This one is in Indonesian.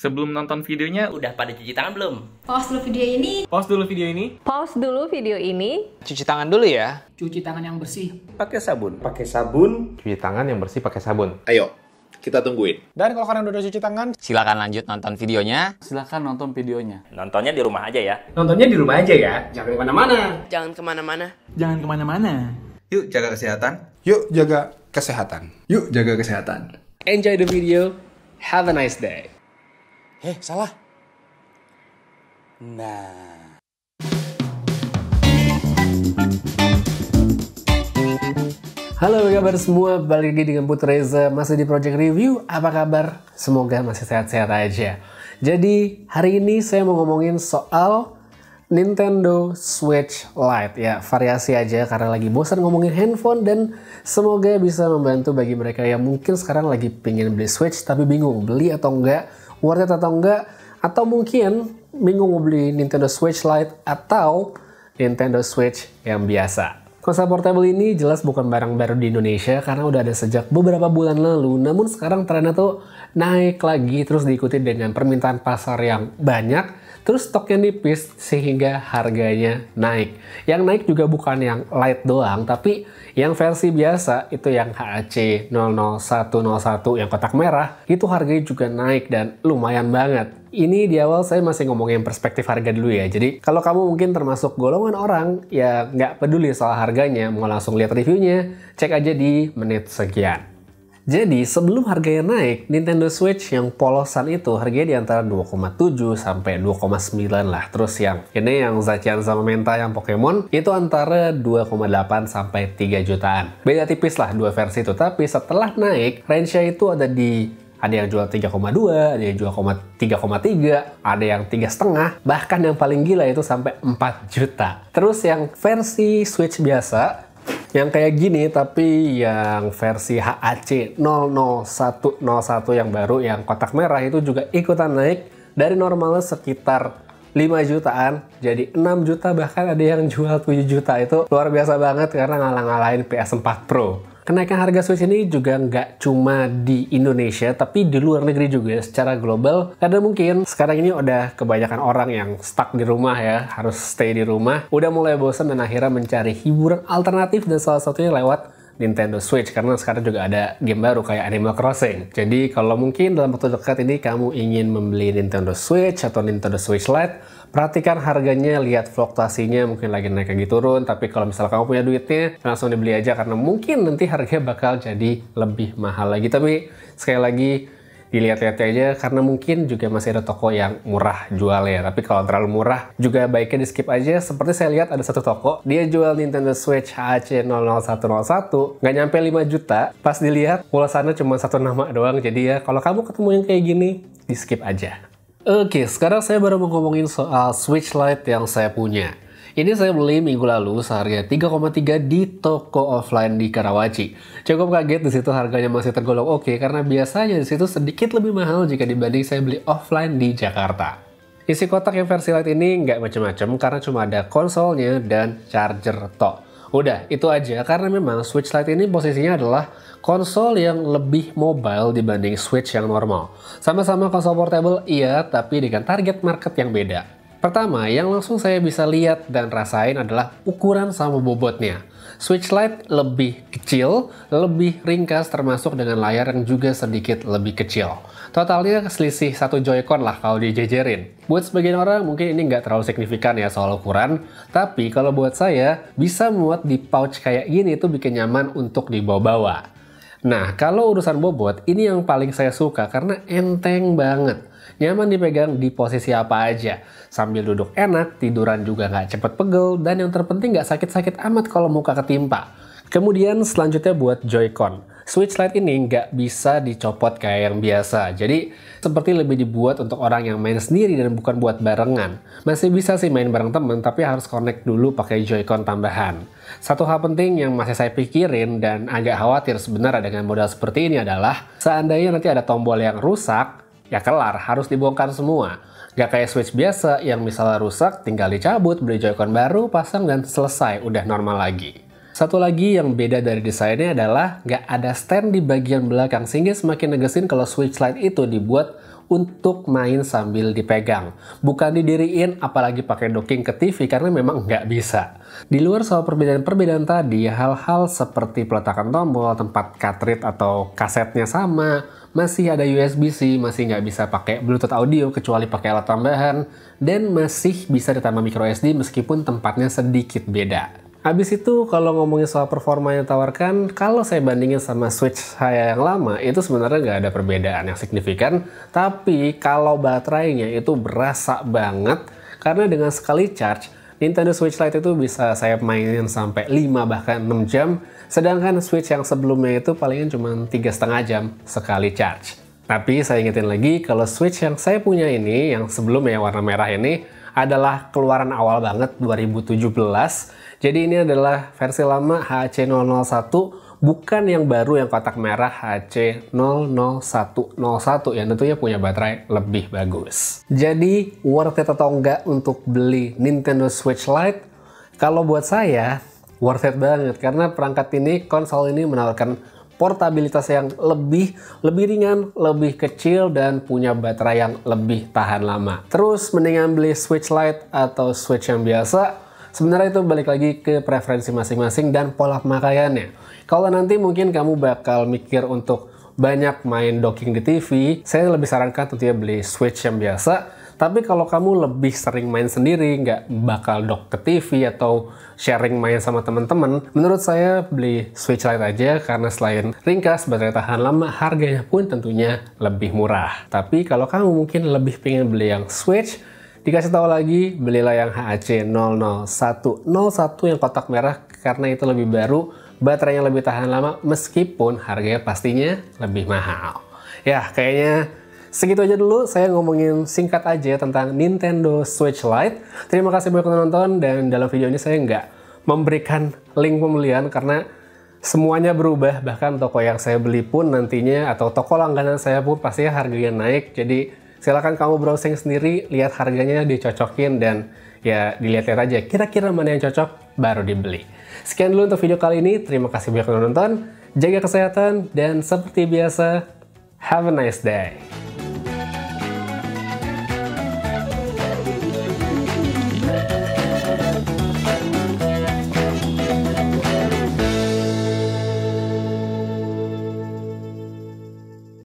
Sebelum nonton videonya, Udah pada cuci tangan belum? Pause dulu video ini. Pause dulu video ini. Pause dulu video ini. Cuci tangan dulu ya. Cuci tangan yang bersih. Pakai sabun. Pakai sabun. Cuci tangan yang bersih pakai sabun. Ayo, kita tungguin. Dan kalau kalian udah cuci tangan, silakan lanjut nonton videonya. Silakan nonton videonya. Nontonnya di rumah aja ya. Nontonnya di rumah aja ya. Jangan kemana-mana. Jangan kemana-mana. Jangan kemana-mana. Yuk jaga kesehatan. Yuk jaga kesehatan. Yuk jaga kesehatan. Enjoy the video. Have a nice day. Salah. Nah. Halo, apa kabar semua? Balik lagi dengan Putra Reza, masih di Project Review. Apa kabar? Semoga masih sehat-sehat aja. Jadi, hari ini saya mau ngomongin soal Nintendo Switch Lite. Ya, variasi aja karena lagi bosan ngomongin handphone dan semoga bisa membantu bagi mereka yang mungkin sekarang lagi pengen beli Switch tapi bingung beli atau enggak, worth it atau enggak, atau mungkin bingung mau beli Nintendo Switch Lite atau Nintendo Switch yang biasa. Konsol portable ini jelas bukan barang baru di Indonesia karena udah ada sejak beberapa bulan lalu, namun sekarang trennya tuh naik lagi terus diikuti dengan permintaan pasar yang banyak, terus stoknya nipis sehingga harganya naik. Yang naik juga bukan yang Lite doang, tapi yang versi biasa itu yang HAC 00101 yang kotak merah, itu harganya juga naik dan lumayan banget. Ini di awal saya masih ngomongin perspektif harga dulu ya. Jadi kalau kamu mungkin termasuk golongan orang yang nggak peduli soal harganya, mau langsung lihat reviewnya, cek aja di menit sekian. Jadi sebelum harganya naik, Nintendo Switch yang polosan itu harganya di antara 2,7 sampai 2,9 lah. Terus yang ini yang Zacian sama Menta yang Pokemon itu antara 2,8 sampai 3 jutaan. Beda tipis lah dua versi itu, tapi setelah naik range-nya itu ada yang jual 3,2, ada yang jual 3,3, ada yang 3,5, bahkan yang paling gila itu sampai 4 juta. Terus yang versi Switch biasa, yang kayak gini tapi yang versi HAC 00101 yang baru, yang kotak merah itu juga ikutan naik dari normalnya sekitar 5 jutaan jadi 6 juta, bahkan ada yang jual 7 juta. Itu luar biasa banget karena ngalah-ngalahin PS4 Pro. Kenaikan harga Switch ini juga nggak cuma di Indonesia, tapi di luar negeri juga secara global. Karena mungkin sekarang ini udah kebanyakan orang yang stuck di rumah ya, harus stay di rumah. Udah mulai bosan dan akhirnya mencari hiburan alternatif dan salah satunya lewat Nintendo Switch. Karena sekarang juga ada game baru kayak Animal Crossing. Jadi kalau mungkin dalam waktu dekat ini kamu ingin membeli Nintendo Switch atau Nintendo Switch Lite, perhatikan harganya, lihat fluktuasinya, mungkin lagi naik lagi turun. Tapi kalau misalnya kamu punya duitnya, langsung dibeli aja karena mungkin nanti harganya bakal jadi lebih mahal lagi. Tapi sekali lagi dilihat-lihat aja karena mungkin juga masih ada toko yang murah jualnya. Tapi kalau terlalu murah juga baiknya di skip aja. Seperti saya lihat ada satu toko, dia jual Nintendo Switch HAC 00101 nggak nyampe 5 juta. Pas dilihat pulsanya cuma satu nama doang. Jadi ya kalau kamu ketemu yang kayak gini, di skip aja. Oke, sekarang saya baru mau ngomongin soal Switch Lite yang saya punya. Ini saya beli minggu lalu seharga 3,3 di toko offline di Karawaci. Cukup kaget, di situ harganya masih tergolong oke karena biasanya di situ sedikit lebih mahal jika dibanding saya beli offline di Jakarta. Isi kotak yang versi Lite ini nggak macam-macam karena cuma ada konsolnya dan charger tok. Udah, itu aja karena memang Switch Lite ini posisinya adalah konsol yang lebih mobile dibanding Switch yang normal. Sama-sama konsol portable iya, tapi dengan target market yang beda. Pertama, yang langsung saya bisa lihat dan rasain adalah ukuran sama bobotnya. Switch Lite lebih kecil, lebih ringkas termasuk dengan layar yang juga sedikit lebih kecil. Totalnya selisih 1 Joy-Con lah kalau dijejerin. Buat sebagian orang mungkin ini nggak terlalu signifikan ya soal ukuran, tapi kalau buat saya bisa muat di pouch kayak gini itu bikin nyaman untuk dibawa-bawa. Nah, kalau urusan bobot, ini yang paling saya suka karena enteng banget. Nyaman dipegang di posisi apa aja. Sambil duduk enak, tiduran juga nggak cepet pegel, dan yang terpenting nggak sakit-sakit amat kalau muka ketimpa. Kemudian selanjutnya buat Joy-Con. Switch Lite ini nggak bisa dicopot kayak yang biasa. Jadi seperti lebih dibuat untuk orang yang main sendiri dan bukan buat barengan. Masih bisa sih main bareng temen, tapi harus connect dulu pakai Joy-Con tambahan. Satu hal penting yang masih saya pikirin dan agak khawatir sebenarnya dengan model seperti ini adalah seandainya nanti ada tombol yang rusak, ya kelar, harus dibongkar semua. Gak kayak Switch biasa yang misalnya rusak, tinggal dicabut, beli Joy-Con baru, pasang, dan selesai, udah normal lagi. Satu lagi yang beda dari desainnya adalah gak ada stand di bagian belakang, sehingga semakin negesin kalau Switch Lite itu dibuat untuk main sambil dipegang. Bukan didiriin apalagi pakai docking ke TV karena memang nggak bisa. Di luar soal perbedaan-perbedaan tadi, hal-hal seperti peletakan tombol, tempat cartridge atau kasetnya sama, masih ada USB-C, masih nggak bisa pakai Bluetooth audio kecuali pakai alat tambahan, dan masih bisa ditambah micro SD meskipun tempatnya sedikit beda. Habis itu kalau ngomongin soal performa yang ditawarkan, kalau saya bandingin sama Switch saya yang lama, itu sebenarnya nggak ada perbedaan yang signifikan, tapi kalau baterainya itu berasa banget, karena dengan sekali charge, Nintendo Switch Lite itu bisa saya mainin sampai 5 bahkan 6 jam, sedangkan Switch yang sebelumnya itu palingan cuma 3,5 jam sekali charge. Tapi saya ingetin lagi kalau Switch yang saya punya ini, yang sebelumnya yang warna merah ini, adalah keluaran awal banget 2017. Jadi ini adalah versi lama HC001, bukan yang baru yang kotak merah HC00101 yang tentunya punya baterai lebih bagus. Jadi worth it atau enggak untuk beli Nintendo Switch Lite? Kalau buat saya worth it banget karena perangkat ini, konsol ini menawarkan portabilitas yang lebih ringan, lebih kecil, dan punya baterai yang lebih tahan lama. Terus mendingan beli Switch Lite atau Switch yang biasa? Sebenarnya itu balik lagi ke preferensi masing-masing dan pola pemakaiannya. Kalau nanti mungkin kamu bakal mikir untuk banyak main docking di TV, saya lebih sarankan tentunya beli Switch yang biasa. Tapi kalau kamu lebih sering main sendiri, nggak bakal dock ke TV atau sharing main sama teman-teman, menurut saya beli Switch Lite aja karena selain ringkas, baterai tahan lama, harganya pun tentunya lebih murah. Tapi kalau kamu mungkin lebih pengen beli yang Switch, dikasih tahu lagi, belilah yang HC00101 yang kotak merah karena itu lebih baru, baterainya lebih tahan lama meskipun harganya pastinya lebih mahal. Ya, kayaknya segitu aja dulu saya ngomongin singkat aja tentang Nintendo Switch Lite. Terima kasih banyak udah nonton, dan dalam video ini saya nggak memberikan link pembelian karena semuanya berubah, bahkan toko yang saya beli pun nantinya atau toko langganan saya pun pastinya harganya naik. Jadi silakan kamu browsing sendiri, lihat harganya, dicocokin, dan ya dilihat-lihat aja kira-kira mana yang cocok baru dibeli. Sekian dulu untuk video kali ini, terima kasih banyak udah nonton, jaga kesehatan, dan seperti biasa, have a nice day.